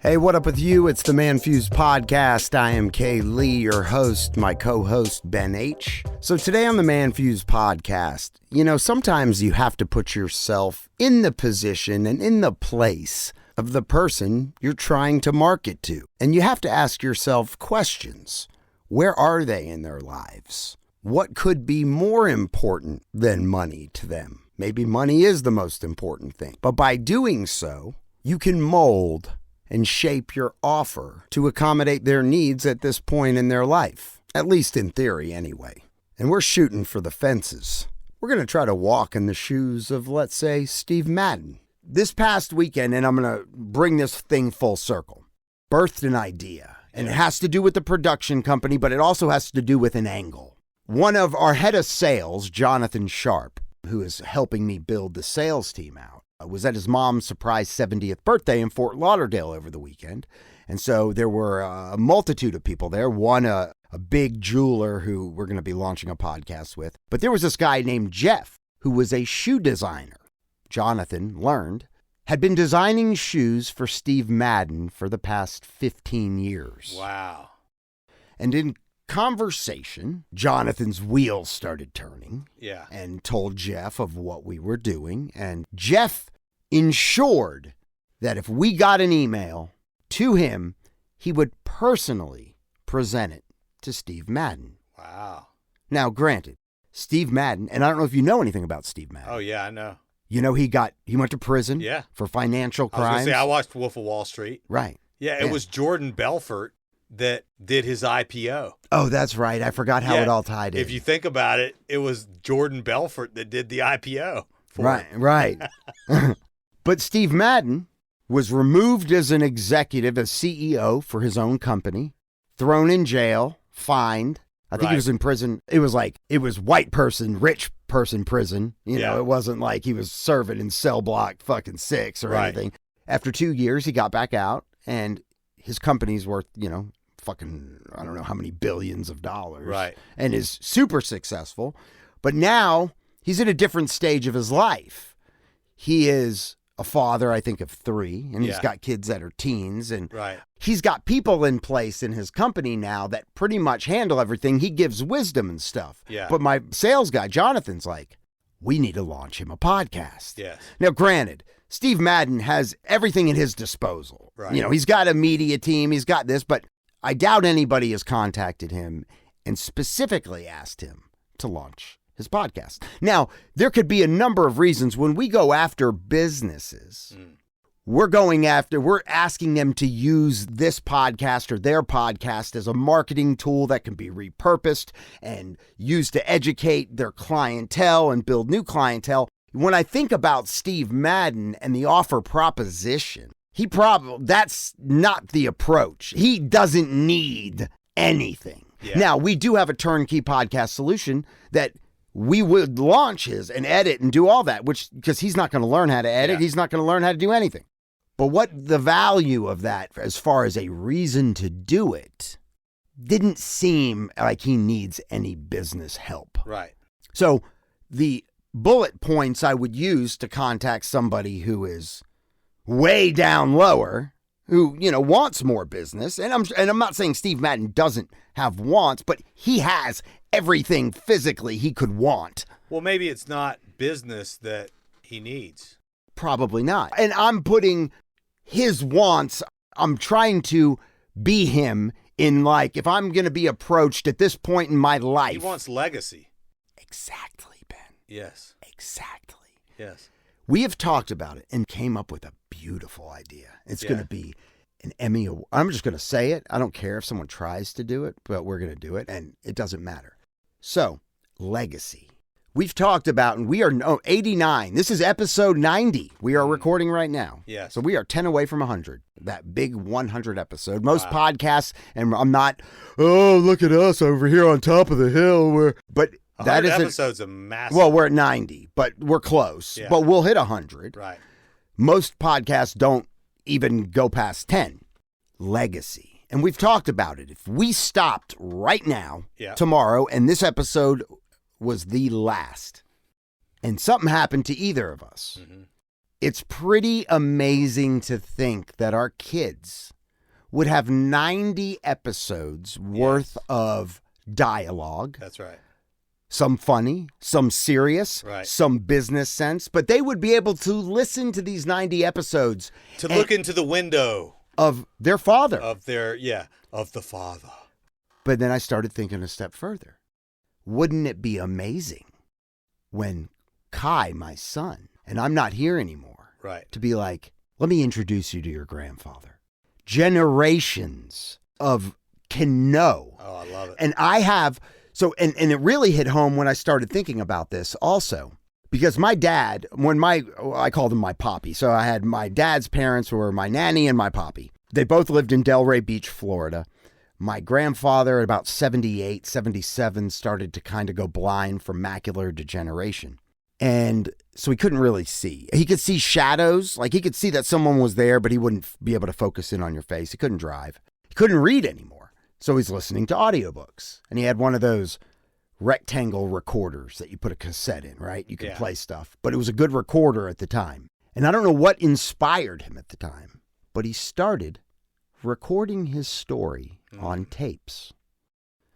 Hey, what up with you? It's the ManFUzed Podcast. I am Kay Lee, your host, my co-host, Ben H. So today on the ManFUzed Podcast, sometimes you have to put yourself in the position and in the place of the person you're trying to market to. And you have to ask yourself questions. Where are they in their lives? What could be more important than money to them? Maybe money is the most important thing. But by doing so, you can mold and shape your offer to accommodate their needs at this point in their life, at least in theory anyway. And we're shooting for the fences. We're going to try to walk in the shoes of, let's say, Steve Madden. This past weekend, and I'm going to bring this thing full circle, birthed an idea. And it has to do with the production company, but it also has to do with an angle. One of our head of sales, Jonathan Sharp, who is helping me build the sales team out, was at his mom's surprise 70th birthday in Fort Lauderdale over the weekend. And so there were a multitude of people there. One, a big jeweler who we're going to be launching a podcast with. But there was this guy named Jeff, who was a shoe designer. Jonathan learned, had been designing shoes for Steve Madden for the past 15 years. Wow. And in conversation, Jonathan's wheels started turning. Yeah. And told Jeff of what we were doing. And Jeff ensured that if we got an email to him, he would personally present it to Steve Madden. Wow. Now, granted, Steve Madden, and I don't know if you know anything about Steve Madden. Oh, yeah, I know. You know, he went to prison for financial crimes. I watched Wolf of Wall Street. Right. Yeah, it was Jordan Belfort that did his IPO. Oh, that's right. I forgot how it all tied in. If you think about it, it was Jordan Belfort that did the IPO. Right. But Steve Madden was removed as an executive, as CEO for his own company, thrown in jail, fined. I think he was in prison. It was white person, rich person prison. It wasn't like he was serving in cell block fucking 6 or anything. After 2 years, he got back out, and his company's worth, fucking, I don't know how many billions of dollars. Right. And is super successful. But now he's at a different stage of his life. He is a father, I think, of 3, and he's got kids that are teens, and he's got people in place in his company now that pretty much handle everything. He gives wisdom and stuff. Yeah. But my sales guy, Jonathan's like, we need to launch him a podcast. Yes. Now, granted, Steve Madden has everything at his disposal. Right. He's got a media team, he's got this, but I doubt anybody has contacted him and specifically asked him to launch his podcast. Now, there could be a number of reasons when we go after businesses. We're asking them to use this podcast or their podcast as a marketing tool that can be repurposed and used to educate their clientele and build new clientele. When I think about Steve Madden and the offer proposition, that's not the approach. He doesn't need anything. Yeah. Now, we do have a turnkey podcast solution that we would launch his and edit and do all that, because he's not going to learn how to edit. He's not going to learn how to do anything. But what the value of that, as far as a reason to do it, didn't seem like he needs any business help. Right. So the bullet points I would use to contact somebody who is way down lower, who, wants more business. And I'm not saying Steve Madden doesn't have wants, but he has everything physically he could want. Well, maybe it's not business that he needs. Probably not. And I'm putting his wants, I'm trying to be him in, like, if I'm going to be approached at this point in my life. He wants legacy. Exactly, Ben. Yes. Exactly. Yes. We have talked about it and came up with a beautiful idea. It's going to be an Emmy Award. I'm just going to say it. I don't care if someone tries to do it, but we're going to do it, and it doesn't matter. So, legacy. We've talked about, and we are 89. This is episode 90. We are recording right now. Yes. So we are 10 away from 100. That big 100 episode. Most podcasts, and I'm not, look at us over here on top of the hill. But that is episodes a massive. Well, we're at 90, but we're close. Yeah. But we'll hit 100. Right. Most podcasts don't even go past 10. Legacy. And we've talked about it. If we stopped right now, tomorrow, and this episode was the last, and something happened to either of us, It's pretty amazing to think that our kids would have 90 episodes worth of dialogue. That's right. Some funny, some serious, some business sense, but they would be able to listen to these 90 episodes. To look into the window. Of their father. Of the father. But then I started thinking a step further. Wouldn't it be amazing when Kai, my son, and I'm not here anymore, to be like, let me introduce you to your grandfather. Generations can know. Oh, I love it. And I have... So, and it really hit home when I started thinking about this also, because my dad, I called him my poppy. So I had my dad's parents who were my nanny and my poppy. They both lived in Delray Beach, Florida. My grandfather at about 78, 77 started to kind of go blind from macular degeneration. And so he couldn't really see. He could see shadows. Like he could see that someone was there, but he wouldn't be able to focus in on your face. He couldn't drive. He couldn't read anymore. So he's listening to audiobooks, and he had one of those rectangle recorders that you put a cassette in, right? You could play stuff, but it was a good recorder at the time. And I don't know what inspired him at the time, but he started recording his story on tapes.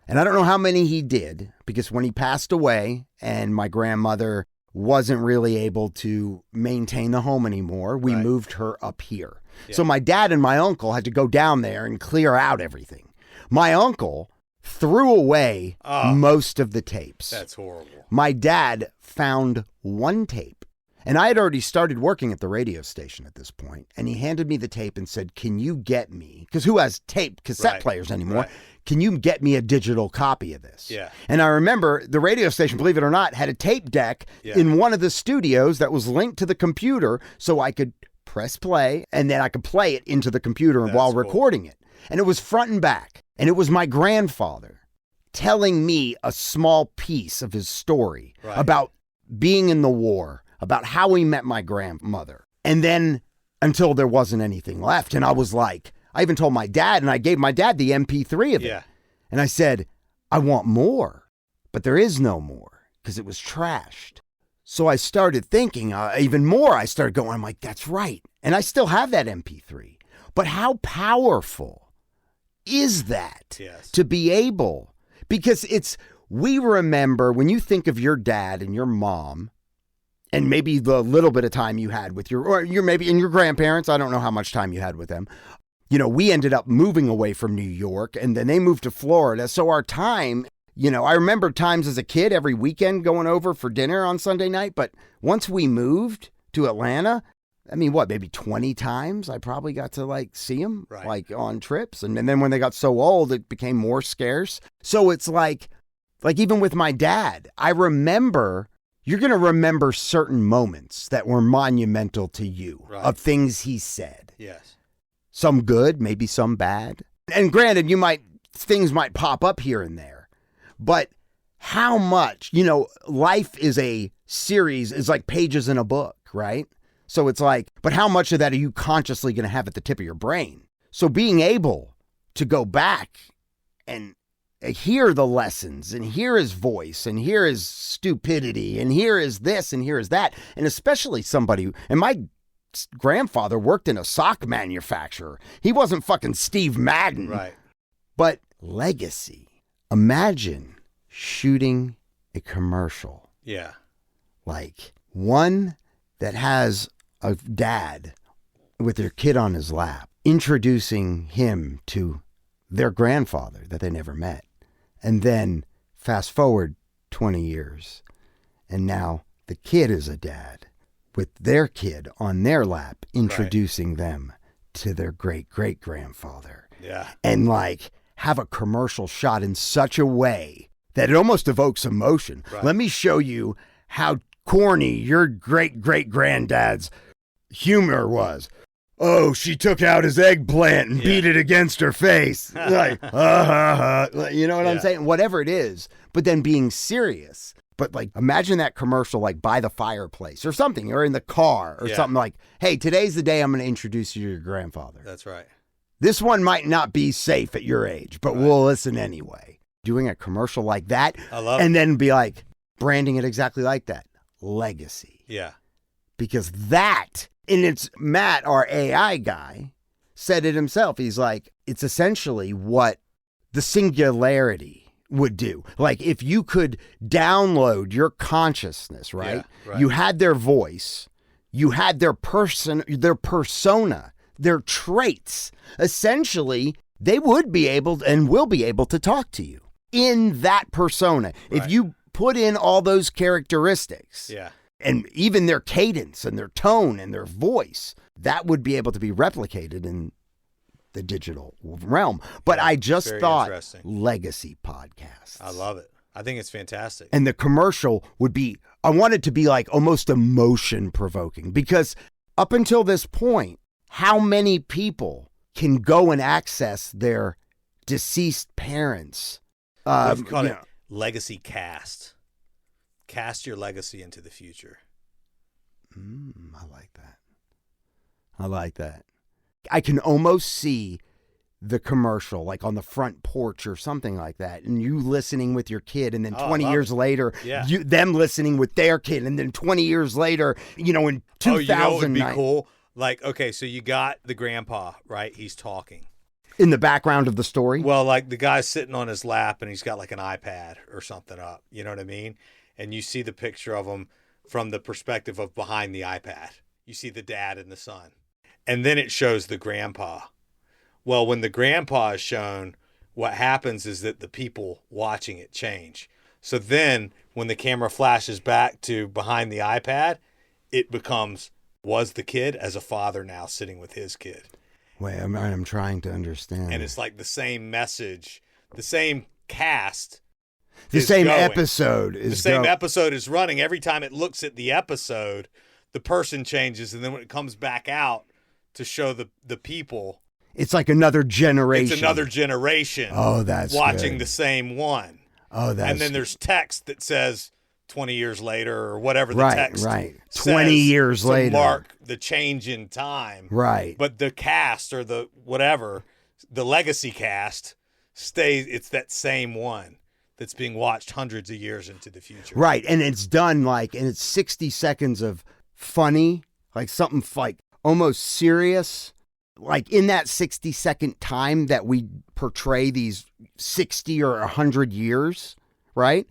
And I don't know how many he did, because when he passed away and my grandmother wasn't really able to maintain the home anymore, we moved her up here. Yeah. So my dad and my uncle had to go down there and clear out everything. My uncle threw away most of the tapes. That's horrible. My dad found one tape, and I had already started working at the radio station at this point, and he handed me the tape and said, can you get me, because who has cassette players anymore, can you get me a digital copy of this? Yeah. And I remember the radio station, believe it or not, had a tape deck in one of the studios that was linked to the computer, so I could press play, and then I could play it into the computer while recording it. And it was front and back. And it was my grandfather telling me a small piece of his story about being in the war, about how he met my grandmother. And then until there wasn't anything left. And I was like, I even told my dad, and I gave my dad the MP3 of it. And I said, I want more, but there is no more because it was trashed. So I started thinking even more. I started going, I'm like, that's right. And I still have that MP3. But how powerful is that to be able, because we remember when you think of your dad and your mom and maybe the little bit of time you had with your maybe and your grandparents, I don't know how much time you had with them. You know, we ended up moving away from New York and then they moved to Florida. So our time, I remember times as a kid every weekend going over for dinner on Sunday night. But once we moved to Atlanta, I mean, maybe 20 times I probably got to see them on trips. And then when they got so old, it became more scarce. So it's like even with my dad, I remember, you're going to remember certain moments that were monumental to you of things he said. Yes. Some good, maybe some bad. And granted, things might pop up here and there, but how much, life is a series, is like pages in a book, right? So it's like, but how much of that are you consciously going to have at the tip of your brain? So being able to go back and hear the lessons and hear his voice and hear his stupidity and hear is this and here is that. And especially and my grandfather worked in a sock manufacturer. He wasn't fucking Steve Madden. Right. But legacy. Imagine shooting a commercial. Yeah. Like one that has a dad with their kid on his lap, introducing him to their grandfather that they never met. And then fast forward 20 years, and now the kid is a dad with their kid on their lap, introducing them to their great-great-grandfather. Yeah. And have a commercial shot in such a way that it almost evokes emotion. Right. Let me show you how corny your great-great-granddad's humor was. Oh, she took out his eggplant and beat it against her face. You know what I'm saying? Whatever it is, but then being serious. But imagine that commercial, by the fireplace or something, or in the car or something like, hey, today's the day I'm going to introduce you to your grandfather. That's right. This one might not be safe at your age, but we'll listen anyway. Doing a commercial like that. I love and then be branding it exactly like that. Legacy. Yeah. Because that And it's Matt, our AI guy, said it himself. He's like, it's essentially what the singularity would do. Like if you could download your consciousness, right? Yeah, right. You had their voice, you had their persona, their traits. Essentially, they would be able and will be able to talk to you in that persona. Right. If you put in all those characteristics, and even their cadence and their tone and their voice, that would be able to be replicated in the digital realm. But I just thought legacy podcast. I love it. I think it's fantastic. And the commercial would be, I want it to be like almost emotion provoking, because up until this point, how many people can go and access their deceased parents? We've called it legacy cast. Cast your legacy into the future. I like that. I like that. I can almost see the commercial like on the front porch or something like that, and you listening with your kid, and then 20 years later, them listening with their kid, and then 20 years later, in 2000. Oh, you know what would be cool? Like, okay, so you got the grandpa, right? He's talking. In the background of the story? Well, like the guy's sitting on his lap, and he's got like an iPad or something up. You know what I mean? And you see the picture of him from the perspective of behind the iPad. You see the dad and the son. And then it shows the grandpa. Well, when the grandpa is shown, what happens is that the people watching it change. So then when the camera flashes back to behind the iPad, it becomes, was the kid as a father now sitting with his kid. Wait, I'm trying to understand. And it's like the same message, the same cast. The same episode is the same episode is running. Every time it looks at the episode, the person changes, and then when it comes back out to show the people, it's like another generation. It's another generation. Oh, that's watching good. the same one. Oh, that's and then there's text that says 20 years later or whatever the text says 20 years to later mark the change in time. Right. But the cast or the whatever, the legacy cast stays. It's that same one that's being watched hundreds of years into the future. Right. And it's done and it's 60 seconds of funny, like something like almost serious. Like in that 60-second time that we portray these 60 or 100 years, right?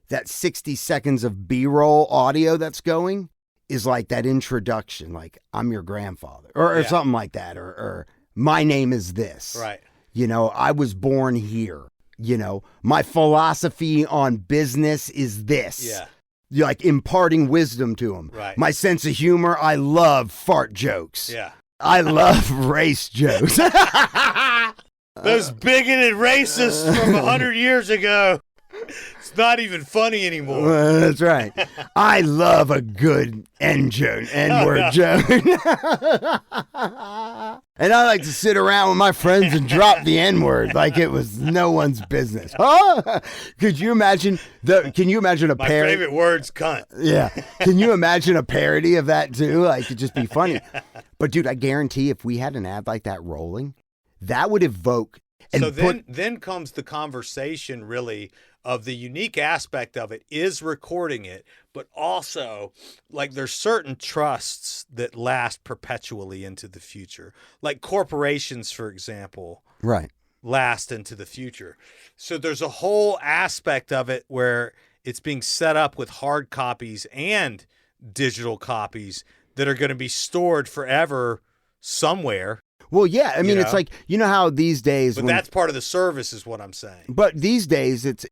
That 60 seconds of B-roll audio that's going is like that introduction, like I'm your grandfather or something like that. Or my name is this. Right. I was born here. My philosophy on business is this. Yeah. You're like imparting wisdom to them. Right. My sense of humor, I love fart jokes. Yeah. I love race jokes. Those bigoted racists from 100 years ago. It's not even funny anymore. That's right. I love a good N-word joke. And I like to sit around with my friends and drop the N-word like it was no one's business. Oh, could you imagine a My parody? favorite word's cunt. Yeah. Can you imagine a parody of that too? Like it'd just be funny. But dude, I guarantee if we had an ad like that rolling, that would evoke. And so then comes the conversation really of the unique aspect of it is recording it, but also like there's certain trusts that last perpetually into the future. Like corporations, for example, right, last into the future. So there's a whole aspect of it where it's being set up with hard copies and digital copies that are going to be stored forever somewhere. Well, yeah. I mean, it's like, how these days... But that's part of the service is what I'm saying. But these days, it's,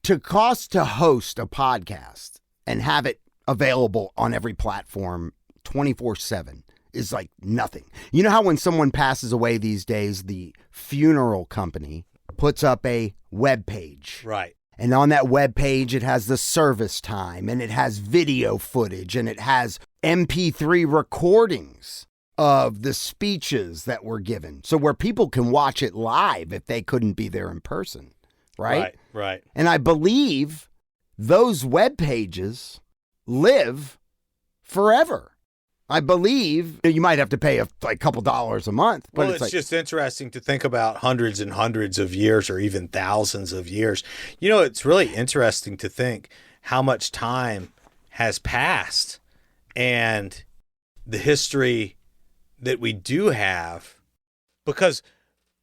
to cost to host a podcast and have it available on every platform 24/7 is like nothing. You know how when someone passes away these days, the funeral company puts up a web page. Right. And on that web page, it has the service time, and it has video footage, and it has MP3 recordings of the speeches that were given. So where people can watch it live if they couldn't be there in person, right? Right. And I believe those web pages live forever. I believe you might have to pay a couple dollars a month. But well, it's just interesting to think about hundreds and hundreds of years or even thousands of years. It's really interesting to think how much time has passed and the history that we do have, because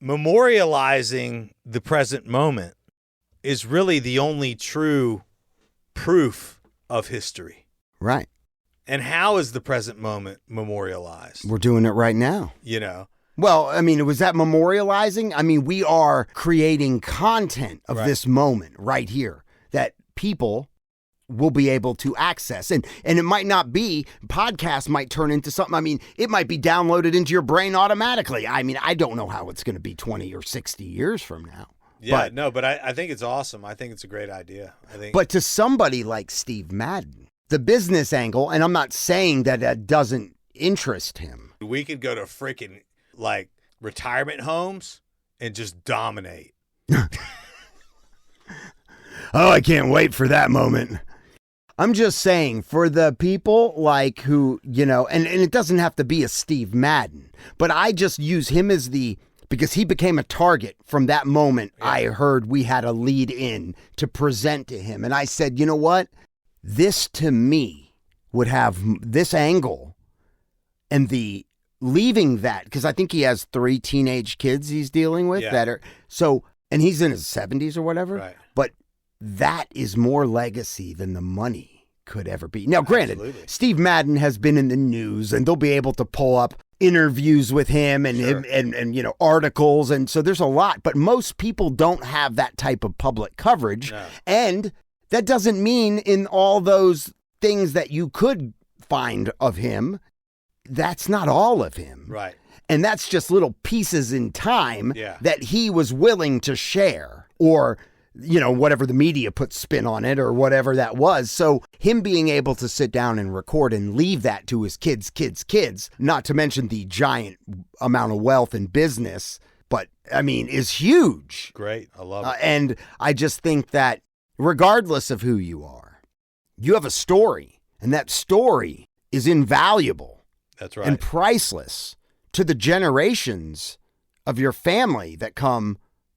memorializing the present moment is really the only true proof of history. Right. And how is the present moment memorialized? We're doing it right now. You know? Well, I mean, was that memorializing? I mean, we are creating content of this moment right here that people will be able to access. And it might not be, podcasts might turn into something. I mean, it might be downloaded into your brain automatically. I mean, I don't know how it's going to be 20 or 60 years from now. Yeah, but I think it's awesome. I think it's a great idea. But to somebody like Steve Madden, the business angle, and I'm not saying that doesn't interest him. We could go to freaking like retirement homes and just dominate. Oh, I can't wait for that moment. I'm just saying, for the people like who, you know, and it doesn't have to be a Steve Madden, but I just use him as because he became a target from that moment. Yeah. I heard we had a lead in to present to him. And I said, you know what? This to me would have this angle and the leaving that, because I think he has 3 teenage kids he's dealing with that are so, and he's in his 70s or whatever. Right. But that is more legacy than the money could ever be. Now, granted, absolutely, Steve Madden has been in the news, and they'll be able to pull up interviews with him and and you know, articles, and so there's a lot. But most people don't have that type of public coverage, and that doesn't mean in all those things that you could find of him, that's not all of him. Right. And that's just little pieces in time that he was willing to share, or, you know, whatever the media put spin on it or whatever that was. So him being able to sit down and record and leave that to his kids, not to mention the giant amount of wealth and business, but I mean, is huge. Great. I love it. And I just think that regardless of who you are, you have a story, and that story is invaluable. That's right. And priceless to the generations of your family that come,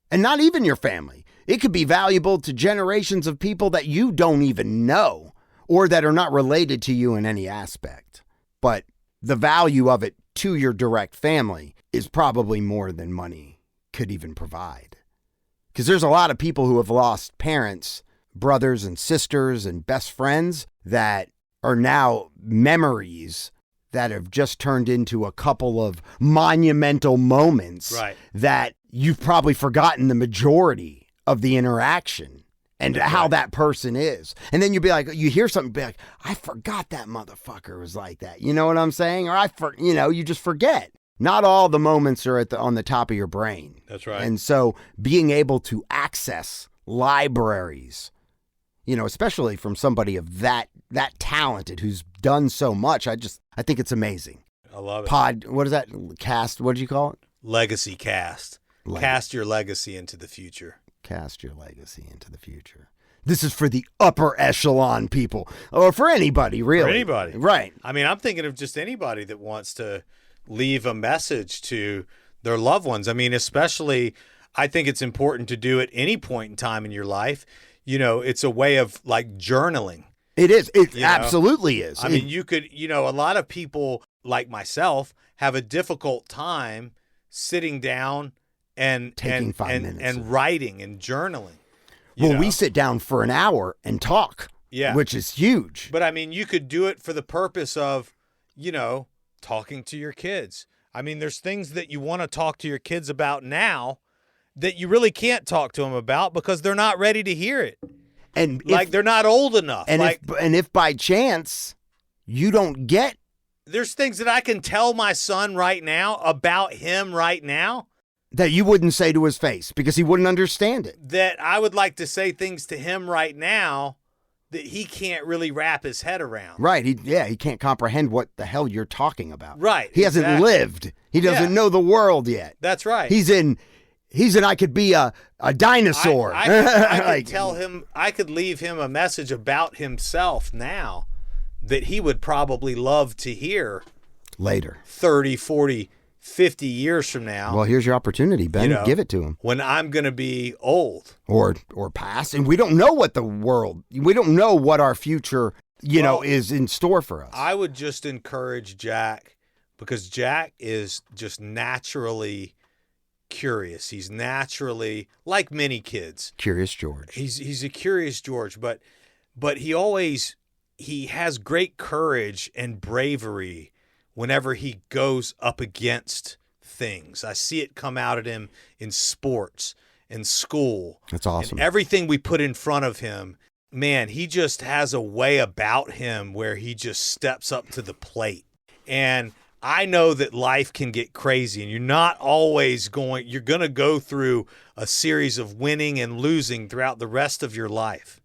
and not even your family. It could be valuable to generations of people that you don't even know or that are not related to you in any aspect. But the value of it to your direct family is probably more than money could even provide. Because there's a lot of people who have lost parents, brothers and sisters and best friends that are now memories that have just turned into a couple of monumental moments that you've probably forgotten the majority of the interaction and how that person is. And then you'd be like, you hear something, be like, I forgot that motherfucker was like that. You know what I'm saying? Or you just forget. Not all the moments are on the top of your brain. That's right. And so being able to access libraries, you know, especially from somebody of that talented who's done so much, I think it's amazing. I love it. What is that? Cast, what did you call it? Legacy cast. Cast your legacy into the future. Cast your legacy into the future. This is for the upper echelon people, or for anybody, really. For anybody. Right. I mean, I'm thinking of just anybody that wants to leave a message to their loved ones. I mean, especially, I think it's important to do at any point in time in your life. You know, it's a way of like journaling. It is. It absolutely is. I mean, you could, you know, a lot of people like myself have a difficult time sitting down and taking 5 minutes and writing and journaling. Well, we sit down for an hour and talk, which is huge. But I mean, you could do it for the purpose of, you know, talking to your kids. I mean, there's things that you want to talk to your kids about now that you really can't talk to them about because they're not ready to hear it. And they're not old enough. And if by chance you don't get, there's things that I can tell my son right now about him right now that you wouldn't say to his face because he wouldn't understand it. That I would like to say things to him right now that he can't really wrap his head around. Right. He can't comprehend what the hell you're talking about. Right. He hasn't lived. He doesn't know the world yet. That's right. He's in I could be a dinosaur. I could tell him, I could leave him a message about himself now that he would probably love to hear later. 30, 40, 50 years from now. Well, here's your opportunity, Ben. You know, give it to him. When I'm going to be old. Or past. And we don't know we don't know what our future is in store for us. I would just encourage Jack, because Jack is just naturally curious. He's naturally, like many kids, Curious George. He's a curious George, but he has great courage and bravery whenever he goes up against things. I see it come out at him in sports, in school. That's awesome. And everything we put in front of him, man, he just has a way about him where he just steps up to the plate. And I know that life can get crazy, and you're going to go through a series of winning and losing throughout the rest of your life.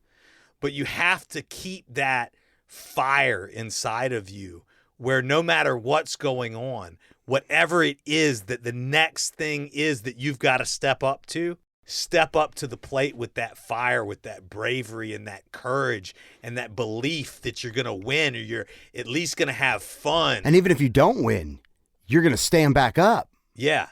But you have to keep that fire inside of you where no matter what's going on, whatever it is that the next thing is that you've got to step up to the plate with that fire, with that bravery and that courage and that belief that you're going to win, or you're at least going to have fun. And even if you don't win, you're going to stand back up. Yeah.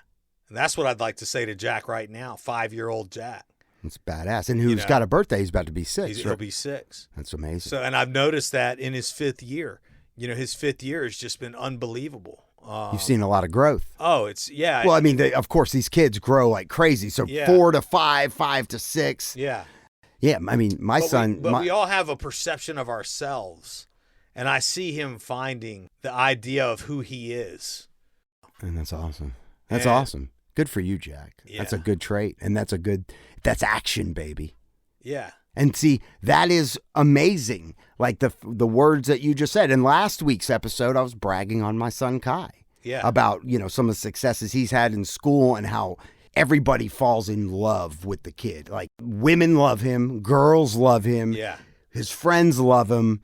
And that's what I'd like to say to Jack right now, 5-year-old Jack. It's badass. And who's got a birthday? He's about to be 6. He'll be 6. That's amazing. So, and I've noticed that in his 5th year. His 5th year has just been unbelievable. You've seen a lot of growth. Oh, yeah. Well, I mean, of course, these kids grow like crazy. So 4 to 5, 5 to 6. Yeah. Yeah, I mean, my son. We all have a perception of ourselves. And I see him finding the idea of who he is. And that's awesome. That's awesome. Good for you, Jack. Yeah. That's a good trait. And that's action, baby. Yeah. And see, that is amazing. Like the words that you just said. In last week's episode, I was bragging on my son Kai. Yeah. About, some of the successes he's had in school and how everybody falls in love with the kid. Like, women love him, girls love him. Yeah. His friends love him,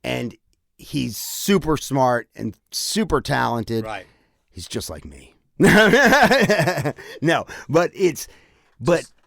and he's super smart and super talented. Right. He's just like me. No, but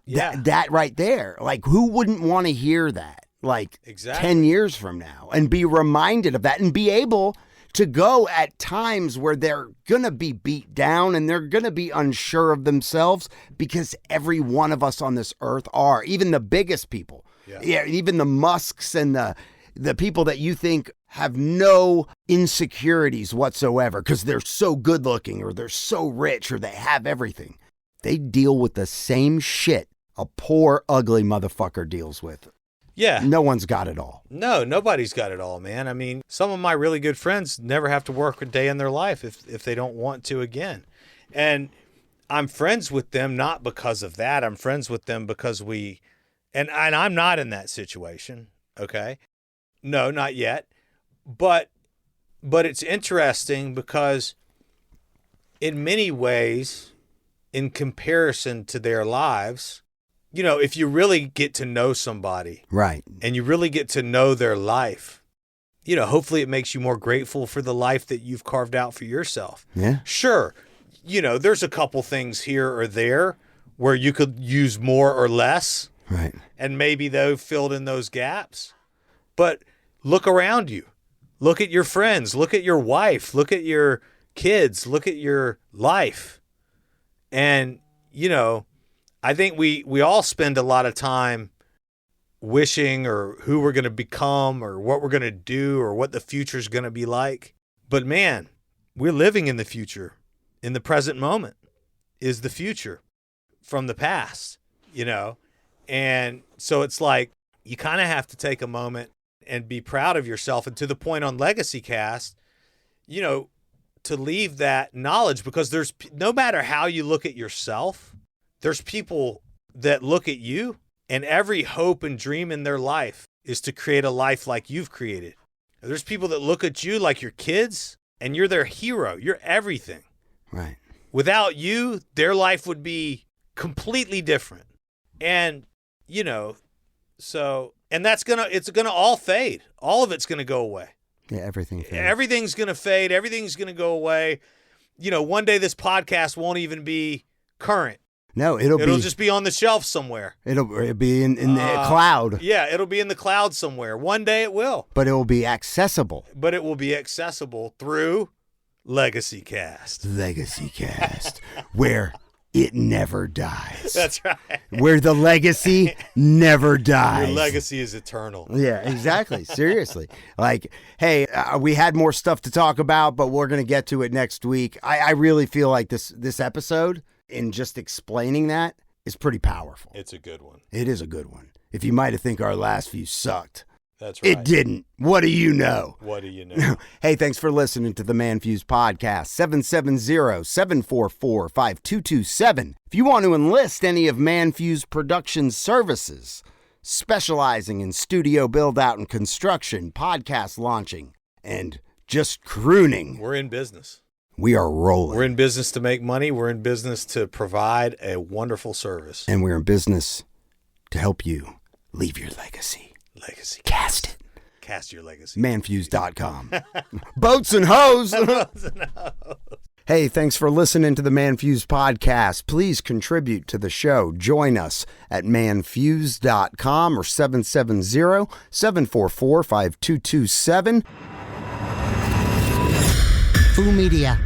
that right there, like, who wouldn't want to hear that? Like, exactly. 10 years from now, and be reminded of that, and be able to go at times where they're going to be beat down and they're going to be unsure of themselves, because every one of us on this earth are, even the biggest people. Yeah, even the Musks and the people that you think have no insecurities whatsoever because they're so good looking or they're so rich or they have everything. They deal with the same shit a poor, ugly motherfucker deals with. Yeah. No one's got it all. No, nobody's got it all, man. I mean, some of my really good friends never have to work a day in their life if they don't want to again. And I'm friends with them not because of that. I'm friends with them because and I'm not in that situation, okay? No, not yet. But it's interesting because in many ways, in comparison to their lives, if you really get to know somebody, right, and you really get to know their life, hopefully it makes you more grateful for the life that you've carved out for yourself. Yeah. Sure. There's a couple things here or there where you could use more or less. Right. And maybe they've filled in those gaps. But look around you. Look at your friends. Look at your wife. Look at your kids. Look at your life. And, I think we all spend a lot of time wishing or who we're going to become or what we're going to do or what the future's going to be like. But man, we're living in the future. In the present moment is the future from the past, And so it's like you kind of have to take a moment and be proud of yourself. And to the point on Legacy Cast, to leave that knowledge, because there's, no matter how you look at yourself, there's people that look at you and every hope and dream in their life is to create a life like you've created. There's people that look at you like your kids and you're their hero. You're everything. Right. Without you, their life would be completely different. And, so, and it's going to all fade. All of it's going to go away. Yeah, everything fades. Everything's going to fade. Everything's going to go away. One day this podcast won't even be current. No, it'll just be on the shelf somewhere. It'll be in the cloud. Yeah, it'll be in the cloud somewhere. One day it will. But it will be accessible. But it will be accessible through Legacy Cast. Legacy Cast, where it never dies. That's right. Where the legacy never dies. Your legacy is eternal. Yeah, exactly. Seriously. Like, hey, we had more stuff to talk about, but we're going to get to it next week. I really feel like this episode, in just explaining that, is pretty powerful. It's a good one. It is a good one. If you might have think our last few sucked. That's right. It didn't. What do you know? What do you know? Hey, thanks for listening to the ManFUzed Podcast, 770-744-5227. If you want to enlist any of ManFUzed Productions' services, specializing in studio build-out and construction, podcast launching, and just crooning, We're in business. we are rolling. We're in business to make money. We're in business to provide a wonderful service. And we're in business to help you leave your legacy. Legacy. Cast it. Cast your legacy. ManFUzed.com. Boats and hoes. Hey, thanks for listening to the ManFUzed Podcast. Please contribute to the show. Join us at ManFUzed.com or 770-744-5227. Foo Media.